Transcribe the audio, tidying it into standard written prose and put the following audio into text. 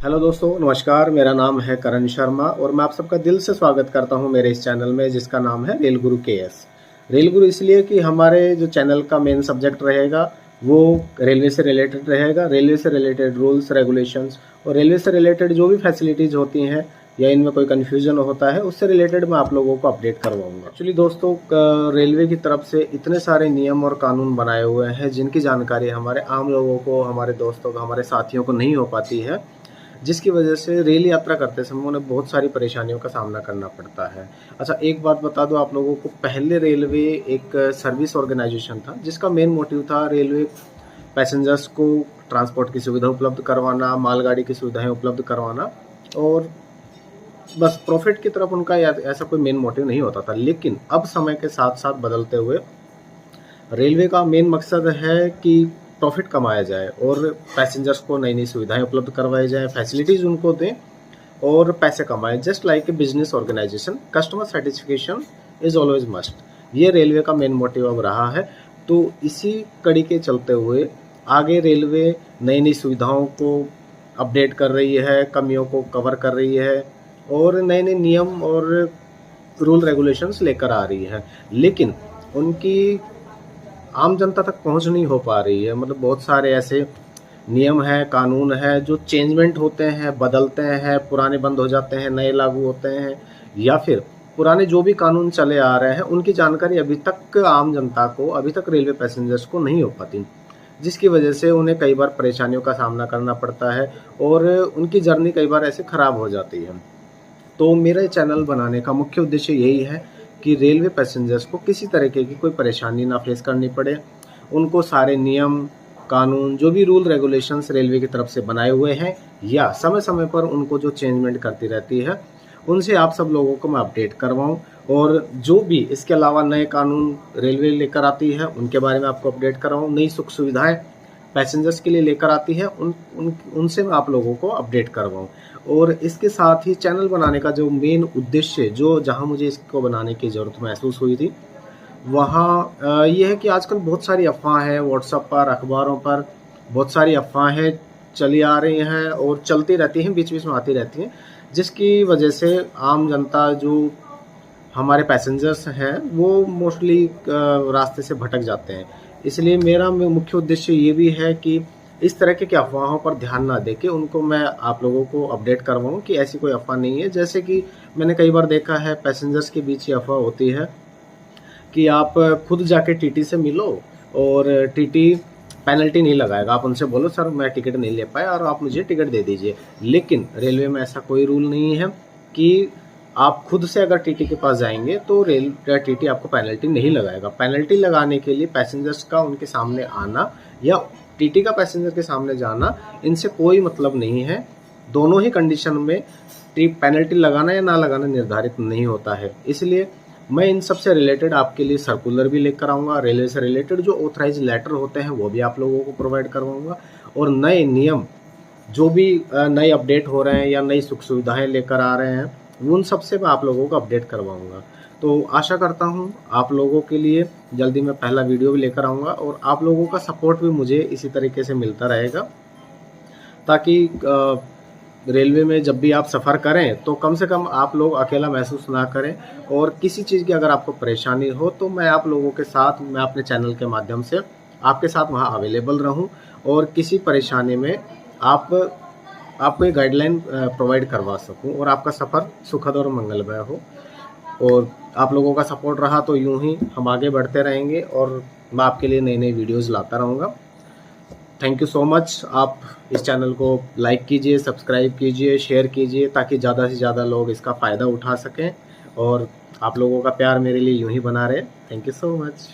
Hello दोस्तों, नमस्कार। मेरा नाम है करण शर्मा और मैं आप सबका दिल से स्वागत करता हूं मेरे इस चैनल में जिसका नाम है रेल गुरु केएस। रेल गुरु इसलिए कि हमारे जो चैनल का मेन सब्जेक्ट रहेगा वो रेलवे से रिलेटेड रहेगा। रेलवे से रिलेटेड रूल्स रेगुलेशंस और रेलवे से रिलेटेड जो भी फैसिलिटीज़ होती हैं या इनमें कोई कन्फ्यूजन होता है उससे रिलेटेड मैं आप लोगों को अपडेट करवाऊंगा। एक्चुअली दोस्तों, रेलवे की तरफ से इतने सारे नियम और कानून बनाए हुए हैं जिनकी जानकारी हमारे आम लोगों को, हमारे दोस्तों को, हमारे साथियों को नहीं हो पाती है, जिसकी वजह से रेल यात्रा करते समय उन्हें बहुत सारी परेशानियों का सामना करना पड़ता है। अच्छा, एक बात बता दो आप लोगों को, पहले रेलवे एक सर्विस ऑर्गेनाइजेशन था जिसका मेन मोटिव था रेलवे पैसेंजर्स को ट्रांसपोर्ट की सुविधा उपलब्ध करवाना, मालगाड़ी की सुविधाएं उपलब्ध करवाना और बस प्रॉफिट की तरफ उनका ऐसा कोई मेन मोटिव नहीं होता था। लेकिन अब समय के साथ साथ बदलते हुए रेलवे का मेन मकसद है कि प्रॉफिट कमाया जाए और पैसेंजर्स को नई नई सुविधाएं उपलब्ध करवाई जाए, फैसिलिटीज़ उनको दें और पैसे कमाएं। Just like a business organisation, customer satisfaction is always must. ये रेलवे का मेन मोटिव अब रहा है। तो इसी कड़ी के चलते हुए आगे रेलवे नई नई सुविधाओं को अपडेट कर रही है, कमियों को कवर कर रही है और नए नए नियम और रूल रेगुलेशंस लेकर आ रही है। लेकिन उनकी आम जनता तक पहुंच नहीं हो पा रही है। मतलब बहुत सारे ऐसे नियम हैं, कानून हैं जो चेंजमेंट होते हैं, बदलते हैं, पुराने बंद हो जाते हैं, नए लागू होते हैं, या फिर पुराने जो भी कानून चले आ रहे हैं उनकी जानकारी अभी तक आम जनता को, अभी तक रेलवे पैसेंजर्स को नहीं हो पाती, जिसकी वजह से उन्हें कई बार परेशानियों का सामना करना पड़ता है और उनकी जर्नी कई बार ऐसे खराब हो जाती है। तो मेरा चैनल बनाने का मुख्य उद्देश्य यही है कि रेलवे पैसेंजर्स को किसी तरीके की कोई परेशानी ना फेस करनी पड़े। उनको सारे नियम, कानून, जो भी रूल रेगुलेशंस रेलवे की तरफ से बनाए हुए हैं या समय समय पर उनको जो चेंजमेंट करती रहती है उनसे आप सब लोगों को मैं अपडेट करवाऊं और जो भी इसके अलावा नए कानून रेलवे लेकर आती है उनके बारे में आपको अपडेट करवाऊं। नई सुख सुविधाएं पैसेंजर्स के लिए लेकर आती है उनसे मैं आप लोगों को अपडेट करवाऊं। और इसके साथ ही चैनल बनाने का जो मेन उद्देश्य, जो जहां मुझे इसको बनाने की ज़रूरत महसूस हुई थी, वहाँ ये है कि आजकल बहुत सारी अफवाहें हैं व्हाट्सएप पर, अखबारों पर बहुत सारी अफवाहें चली आ रही हैं और चलती रहती हैं, बीच बीच में आती रहती हैं, जिसकी वजह से आम जनता, जो हमारे पैसेंजर्स हैं, वो मोस्टली रास्ते से भटक जाते हैं। इसलिए मेरा मुख्य उद्देश्य ये भी है कि इस तरह के अफवाहों पर ध्यान ना देके उनको मैं आप लोगों को अपडेट करवाऊँ कि ऐसी कोई अफवाह नहीं है। जैसे कि मैंने कई बार देखा है पैसेंजर्स के बीच ये अफवाह होती है कि आप खुद जाके टीटी से मिलो और टीटी पेनल्टी नहीं लगाएगा। आप उनसे बोलो सर मैं टिकट नहीं ले पाया और आप मुझे टिकट दे दीजिए। लेकिन रेलवे में ऐसा कोई रूल नहीं है कि आप खुद से अगर टीटी के पास जाएंगे तो टीटी आपको पेनल्टी नहीं लगाएगा। पेनल्टी लगाने के लिए पैसेंजर्स का उनके सामने आना या टीटी का पैसेंजर के सामने जाना, इनसे कोई मतलब नहीं है। दोनों ही कंडीशन में पेनल्टी लगाना या ना लगाना निर्धारित नहीं होता है। इसलिए मैं इन सब से रिलेटेड आपके लिए सर्कुलर भी लेकर आऊँगा। रेलवे से रिलेटेड जो ऑथराइज लेटर होते हैं वो भी आप लोगों को प्रोवाइड करवाऊँगा और नए नियम जो भी नए अपडेट हो रहे हैं या नई सुख सुविधाएँ लेकर आ रहे हैं उन सब से मैं आप लोगों को अपडेट करवाऊँगा। तो आशा करता हूँ आप लोगों के लिए जल्दी मैं पहला वीडियो भी लेकर आऊँगा और आप लोगों का सपोर्ट भी मुझे इसी तरीके से मिलता रहेगा, ताकि रेलवे में जब भी आप सफ़र करें तो कम से कम आप लोग अकेला महसूस ना करें और किसी चीज़ की अगर आपको परेशानी हो तो मैं आप लोगों के साथ, मैं अपने चैनल के माध्यम से आपके साथ वहाँ अवेलेबल रहूँ और किसी परेशानी में आपको एक गाइडलाइन प्रोवाइड करवा सकूँ और आपका सफ़र सुखद और मंगलमय हो। और आप लोगों का सपोर्ट रहा तो यूं ही हम आगे बढ़ते रहेंगे और मैं आपके लिए नई नई वीडियोस लाता रहूँगा। Thank you so much. आप इस चैनल को लाइक कीजिए, सब्सक्राइब कीजिए, शेयर कीजिए ताकि ज़्यादा से ज़्यादा लोग इसका फ़ायदा उठा सकें और आप लोगों का प्यार मेरे लिए यूं ही बना रहे। Thank you so much.